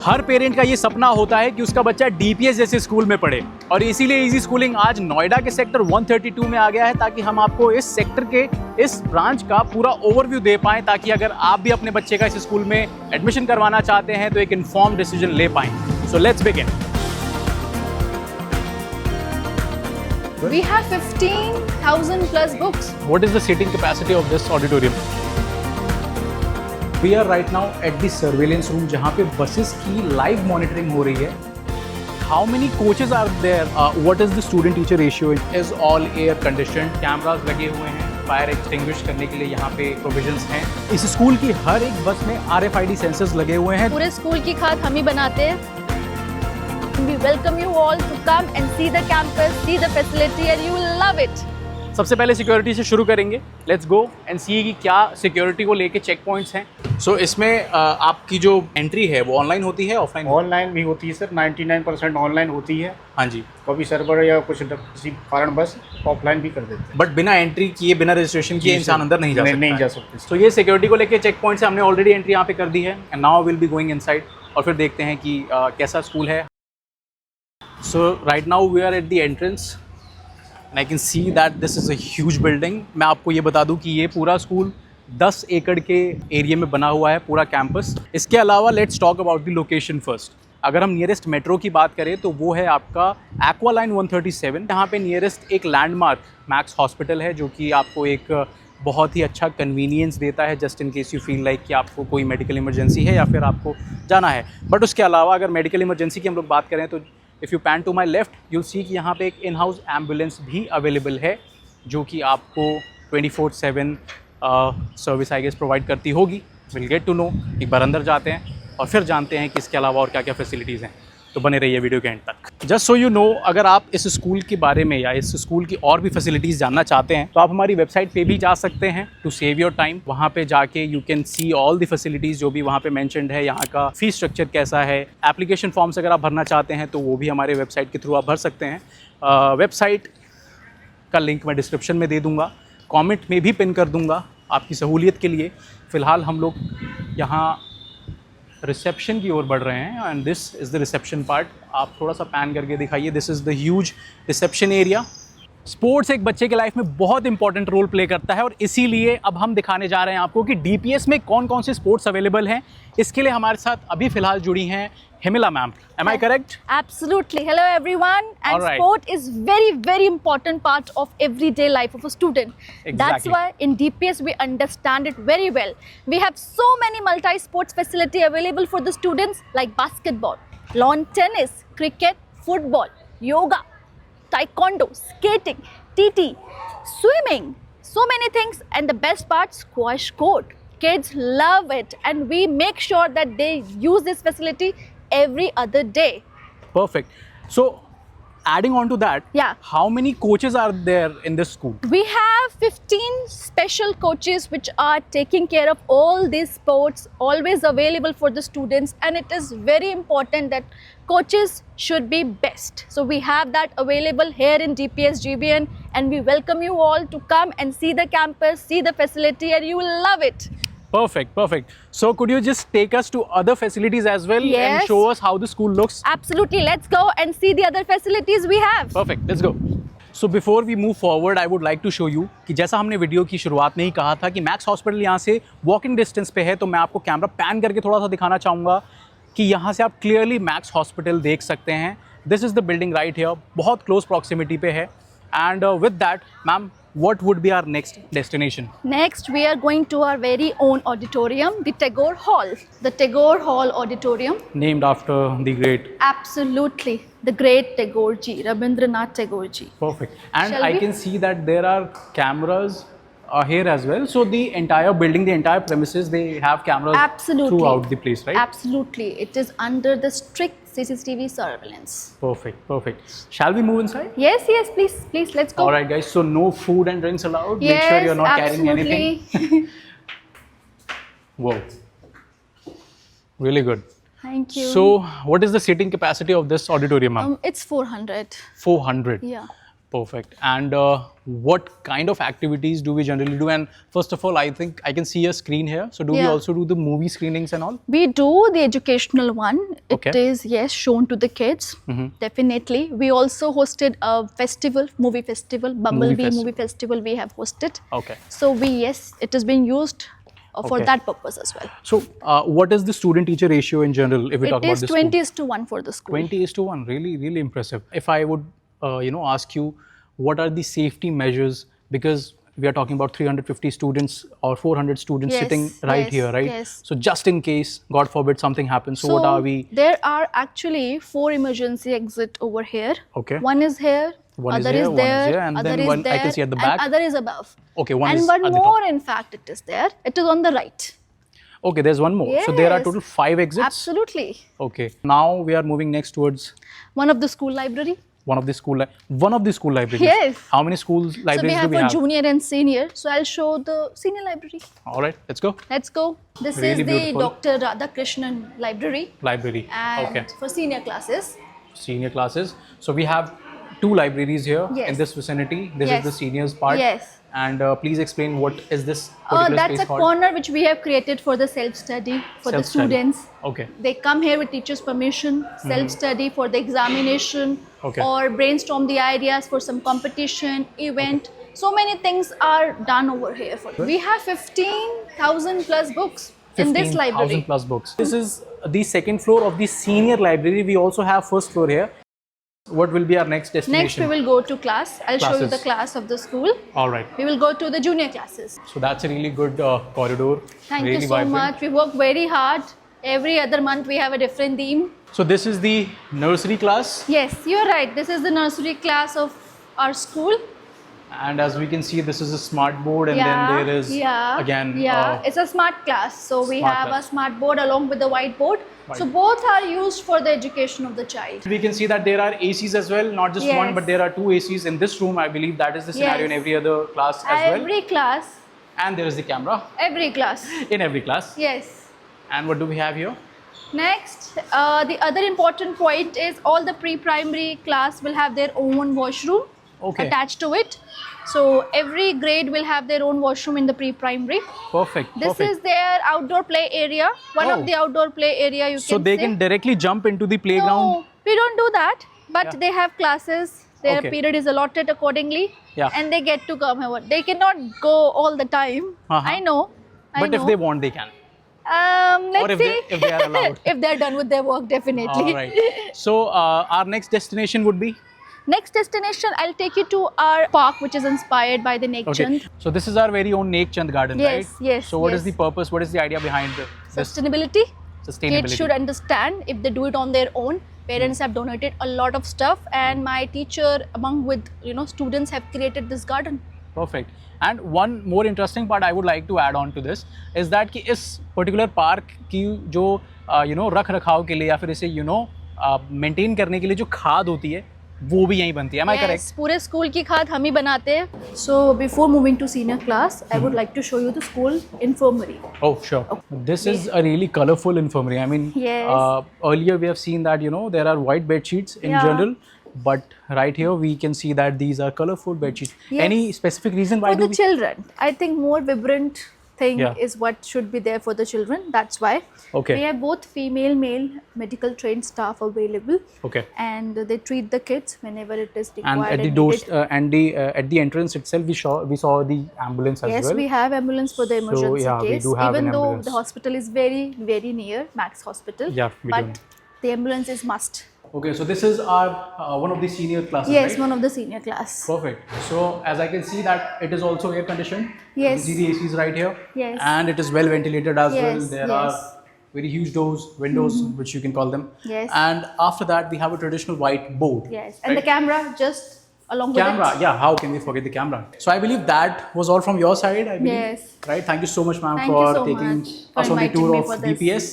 हर parent का ये सपना होता है कि उसका बच्चा डीपीएस जैसे स्कूल में पढ़े और इसीलिए इजी स्कूलिंग आज नोएडा के सेक्टर 132 में आ गया है, ताकि हम आपको इस सेक्टर के इस ब्रांच का पूरा ओवरव्यू दे पाएं, ताकि अगर आप भी अपने बच्चे का इस स्कूल में एडमिशन करवाना चाहते हैं तो एक इन्फॉर्म्ड डिसीजन ले पाएं। So let's begin. We have 15,000 plus books. What is the seating capacity of this auditorium? We are right now at the surveillance room, जहाँ पे buses की live monitoring हो रही है. How many coaches are there? What is the student-teacher ratio? It is all air conditioned. Cameras लगे हुए हैं. Fire extinguish करने के लिए यहाँ पे provisions हैं. इस स्कूल की हर एक बस में RFID sensors लगे हुए हैं. पूरे स्कूल की खाद हम ही बनाते हैं. We welcome you all to come and see the campus, see the facility, and you will love it. सबसे पहले सिक्योरिटी से शुरू करेंगे. लेट्स गो एंड सी कि क्या सिक्योरिटी को लेके चेक पॉइंट्स हैं. सो इसमें आपकी जो एंट्री है वो ऑनलाइन होती है ऑफलाइन? ऑनलाइन भी होती है सर, 99% ऑनलाइन होती है. हाँ जी. कभी सर्वर या कुछ किसी कारण बस ऑफलाइन भी कर देते हैं. बट बिना एंट्री किए, बिना रजिस्ट्रेशन किए इंसान अंदर नहीं जा सकता. नहीं जा सकते. तो ये सिक्योरिटी को लेके चेक पॉइंट्स हमने ऑलरेडी एंट्री यहाँ पे कर दी है and now will be going inside और फिर देखते हैं कि कैसा स्कूल है. So right now we are at the entrance and I can see that this is a huge building. मैं आपको ये बता दूं कि ये पूरा स्कूल 10 एकड़ के एरिया में बना हुआ है, पूरा कैंपस. इसके अलावा let's talk about the location first. अगर हम नियरेस्ट मेट्रो की बात करें तो वो है आपका एक्वा लाइन 137. यहाँ पे नियरेस्ट एक लैंडमार्क मैक्स हॉस्पिटल है, जो कि आपको एक बहुत ही अच्छा कन्वीनियंस देता है just in case you feel like कि आपको कोई मेडिकल इमरजेंसी है या फिर आपको जाना है. बट उसके अलावा अगर मेडिकल इमरजेंसी की हम लोग बात करें तो if you pan to my left you'll see कि यहाँ पे एक इन हाउस एम्बुलेंस भी अवेलेबल है, जो कि आपको 24/7 सर्विस आई गेस प्रोवाइड करती होगी. Will get to know. एक बार अंदर जाते हैं और फिर जानते हैं कि इसके अलावा और क्या क्या फैसिलिटीज़ हैं. तो बने रहिए वीडियो के एंड तक. जस्ट सो यू नो, अगर आप इस स्कूल के बारे में या इस स्कूल की और भी फैसिलिटीज़ जानना चाहते हैं तो आप हमारी वेबसाइट पे भी जा सकते हैं टू सेव योर टाइम. वहाँ पे जाके you can see all the facilities जो भी वहाँ पे मेंशन्ड है. यहाँ का फीस स्ट्रक्चर कैसा है, एप्लीकेशन फॉर्म्स अगर आप भरना चाहते हैं तो वो भी हमारे वेबसाइट के थ्रू आप भर सकते हैं. वेबसाइट का लिंक मैं डिस्क्रिप्शन में दे दूँगा, कॉमेंट में भी पिन कर दूँगा आपकी सहूलियत के लिए. फ़िलहाल हम लोग यहाँ रिसेप्शन की ओर बढ़ रहे हैं and this is the reception part. आप थोड़ा सा पैन करके दिखाइए. This is the huge reception area. Sports एक बच्चे के लाइफ में बहुत इंपॉर्टेंट रोल प्ले करता है और इसीलिए अब हम दिखाने जा रहे हैं आपको कि डीपीएस में कौन कौन से स्पोर्ट्स अवेलेबल हैं. इसके लिए हमारे साथ अभी फ़िलहाल जुड़ी हैं हिमिला ma'am. Am I correct? Absolutely. Hello everyone. And All right. sport is very important part of everyday life of a student. Exactly. That's why in DPS we understand it very well. We have so many multi-sports facility available for the students like basketball, lawn tennis, cricket, football, yoga, taekwondo, skating, TT, swimming, so many things. And the best part, squash court. Kids love it and we make sure that they use this facility every other day. Perfect. So adding on to that, Yeah. how many coaches are there in this school? We have 15 special coaches which are taking care of all these sports, always available for the students, and it is very important that coaches should be best. So we have that available here in DPS GBN and we welcome you all to come and see the campus, see the facility, and you will love it. Perfect. So could you just take us to other facilities as well and Yes. show us how the school looks? Absolutely. Let's go and see the other facilities we have. Perfect. Let's go. So before we move forward, I would like to show you कि जैसा हमने video की शुरुआत में ही कहा था कि max hospital यहाँ से वॉकिंग डिस्टेंस पे है, तो मैं आपको कैमरा पैन करके थोड़ा सा दिखाना चाहूँगा कि यहाँ से आप क्लियरली मैक्स हॉस्पिटल देख सकते हैं. This is the building right here, बहुत क्लोज प्रॉक्सिमिटी पे है. And with that ma'am, what would be our next destination? Next, we are going to our very own auditorium, the Tagore Hall. The Tagore Hall Auditorium. Named after the great. Absolutely. The great Tagore ji, Rabindranath Tagore ji. Perfect. And Shall I we? can see that there are cameras here as well. So the entire building, the entire premises, they have cameras Absolutely. throughout the place, right? Absolutely. It is under the strict CCTV surveillance. Perfect. Shall we move inside? Yes, please, let's go. All right, guys. So no food and drinks allowed. Yes, Make sure you're not carrying absolutely. anything. Whoa. Really good. Thank you. So what is the seating capacity of this auditorium, ma'am? It's 400. 400. Yeah. Perfect. And what kind of activities do we generally do? And first of all, I think I can see a screen here. So do we Yeah. also do the movie screenings and all? We do the educational one. Okay. It is, yes, shown to the kids. Definitely. We also hosted a festival, movie festival, Bumblebee festival. movie festival we have hosted. Okay. So yes, it is being used for Okay. that purpose as well. So what is the student-teacher ratio in general if we talk It about is this 20:1 for the school. 20:1, really, really impressive. If I would, ask you, what are the safety measures? Because we are talking about 350 students or 400 students Yes, sitting right yes, here, right? yes. So just in case, God forbid, something happens. So what are we? There are actually 4 emergency exit over here. Okay. One is here, One is other here, is one is there, here, and other then is one I there, can see at the and back. other is above. Okay, one and is one at the more, top. in fact, it is there. It is on the right. Okay, there's one more. So there are Yes. total 5 exits. Absolutely. Okay. Now we are moving next towards One of the school library. one of the school libraries. Yes. How many schools So we libraries have do we for have? junior and senior. So I'll show the senior library. All right, let's go. Let's go. This Really is the beautiful. Dr. Radhakrishnan library. Library. And Okay. for senior classes. Senior classes. So we have 2 libraries here Yes. in this vicinity. This Yes. is the seniors part. Yes. And please explain what is this particular That's space a called? corner which we have created for the self-study for the Self-study. students. Okay. They come here with teacher's permission, self-study for the examination, Okay. or brainstorm the ideas for some competition, event. So many things are done over here. We have 15,000 plus books in this 15,000 library. plus books. This is the second floor of the senior library. We also have first floor here. What will be our next destination? Next, we will go to class. I'll show you the Classes. class of the school. All right. We will go to the junior classes. So that's a really good corridor. Thank really you so vibrant. much. We work very hard. Every other month, we have a different theme. So this is the nursery class, Yes, you're right. This is the nursery class of our school. and as we can see, this is a smart board, and then there is again. it's a smart class. So we smart have class. a smart board along with the whiteboard. So White. both are used for the education of the child. We can see that there are ACs as well, not just one, Yes. but there are 2 ACs in this room. I believe that is the scenario in Yes. every other class as well. Every class, And there is the camera every class. in every class. Yes. And what do we have here? Next, the other important point is all the pre-primary class will have their own washroom Okay. attached to it. So every grade will have their own washroom in the pre-primary. Perfect. This perfect. is their outdoor play area. One Oh. of the outdoor play area you So can they say. can directly jump into the playground. No, we don't do that. But Yeah. they have classes. Their Okay. period is allotted accordingly. Yeah. And they get to come over. They cannot go all the time. Uh-huh. I know. But if they want, they can. Let's Or if see. they- if they are allowed. If they're done with their work, definitely. All right. So our next destination would be. Next destination, I'll take you to our park, which is inspired by the Nek Okay. Chand. So this is our very own Nek Chand garden, Yes, right? yes, So what is yes. the purpose? What is the idea behind this Sustainability. sustainability? Kids should understand if they do it on their own. Parents have donated a lot of stuff, and my teacher, among with students, have created this garden. Perfect. And one more interesting part I would like to add on to this is that कि इस particular park की जो रख रखाव के लिए या फिर इसे maintain करने के लिए जो खाद होती है वो भी यहीं बनती है. Am I correct? Yes, पूरे स्कूल की खाद हम ही बनाते हैं. So before moving to senior class, I would like to show you the school infirmary. Oh, sure. This is a really colorful infirmary. I mean, Yes. Earlier we have seen that there are white bed sheets in Yeah. general, but right here we can see that these are colorful bed sheets. Yes. Any specific reason why For do the we? children, I think more vibrant thing Yeah. is what should be there for the children. That's why Okay. we have both female, male medical trained staff available, Okay. and they treat the kids whenever it is required. And at the and doors needed. at the entrance itself, we saw the ambulance as Yes, well. we have ambulance for the emergency yeah, we case. do have Even an though ambulance. the hospital is very, very near, Max Hospital. Yeah, we but do. the ambulance is must. Okay, so this is our one of the senior classes, Yes, right? one of the senior class. Perfect. So as I can see that it is also air conditioned. Yes. You can see the ACs right here. Yes. And it is well ventilated as well. Yes, There yes. are very huge doors, windows, which you can call them. Yes. And after that, we have a traditional white board. Yes, and the right? camera just along Camera, with it. yeah. How can we forget the camera? So I believe that was all from your side. I believe. Yes. Right. Thank you so much, ma'am, Thank for you so taking much for us on the inviting tour me of for this. DPS.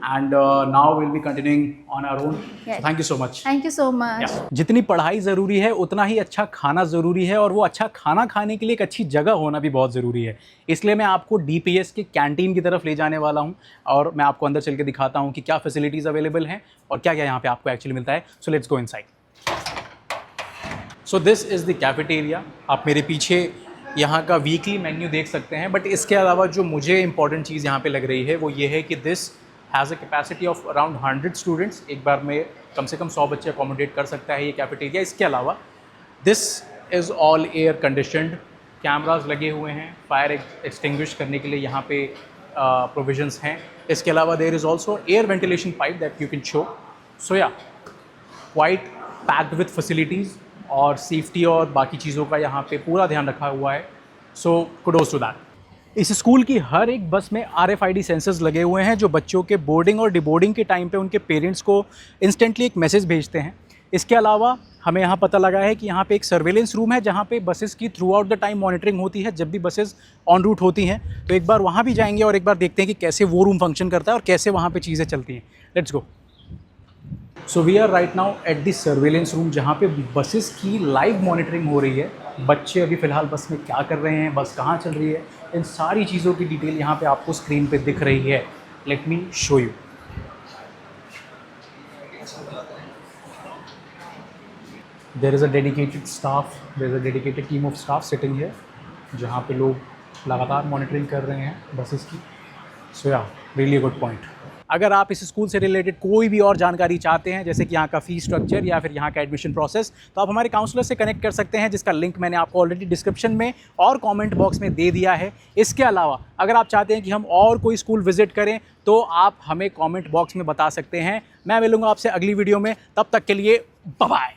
And now we'll be continuing on our own. Yes. So thank you so much. Thank you so much. जितनी पढ़ाई ज़रूरी है उतना ही अच्छा खाना ज़रूरी है, और वो अच्छा खाना खाने के लिए एक अच्छी जगह होना भी बहुत ज़रूरी है. इसलिए मैं आपको DPS के कैंटीन की तरफ ले जाने वाला हूँ, और मैं आपको अंदर चल के दिखाता हूँ कि क्या फैसिलिटीज़ अवेलेबल हैं और क्या क्या यहाँ पे आपको एक्चुअली मिलता है. So let's go inside. So this is the cafeteria. आप मेरे पीछे यहाँ का वीकली मेन्यू देख सकते हैं, बट इसके अलावा जो मुझे इंपॉर्टेंट चीज़ यहाँ पे लग रही है वो ये है कि this has a capacity of around 100 students. एक बार में कम से कम 100 बच्चे अकोमोडेट कर सकता है ये कैफेटेरिया। इसके अलावा this is all air conditioned, cameras लगे हुए हैं, फायर एक्सटिंग्विश करने के लिए यहाँ पे प्रोविजंस हैं। इसके अलावा there is also air ventilation pipe that you can show. So yeah quite packed with facilities और सेफ्टी और बाकी चीज़ों का यहाँ पे पूरा ध्यान रखा हुआ है। So kudos to that. इस स्कूल की हर एक बस में RFID सेंसर्स लगे हुए हैं जो बच्चों के बोर्डिंग और डिबोर्डिंग के टाइम पे उनके पेरेंट्स को इंस्टेंटली एक मैसेज भेजते हैं। इसके अलावा हमें यहाँ पता लगा है कि यहाँ पे एक सर्वेलेंस रूम है जहाँ पे बसेस की through out the time monitoring होती है जब भी बसेस ऑन रूट होती हैं। तो एक बार वहाँ भी जाएंगे और एक बार देखते हैं कि कैसे वो रूम फंक्शन करता है और कैसे वहाँ पे चीज़ें चलती हैं। Let's go. So we are right now at the surveillance room जहाँ पे बसेस की लाइव मॉनिटरिंग हो रही है। बच्चे अभी फ़िलहाल बस में क्या कर रहे हैं, बस कहाँ चल रही है, इन सारी चीज़ों की डिटेल यहाँ पे आपको स्क्रीन पे दिख रही है। Let me show you. There is a dedicated staff, there is a dedicated team of staff sitting है जहाँ पे लोग लगातार मॉनिटरिंग कर रहे हैं बसेस की। सो या रियली गुड पॉइंट। अगर आप इस स्कूल से रिलेटेड कोई भी और जानकारी चाहते हैं, जैसे कि यहाँ का फ़ी स्ट्रक्चर या फिर यहाँ का एडमिशन प्रोसेस, तो आप हमारे काउंसलर से कनेक्ट कर सकते हैं जिसका लिंक मैंने आपको ऑलरेडी डिस्क्रिप्शन में और कमेंट बॉक्स में दे दिया है। इसके अलावा अगर आप चाहते हैं कि हम और कोई स्कूल विजिट करें तो आप हमें कमेंट बॉक्स में बता सकते हैं। मैं मिलूँगा आपसे अगली वीडियो में, तब तक के लिए बाय बाय।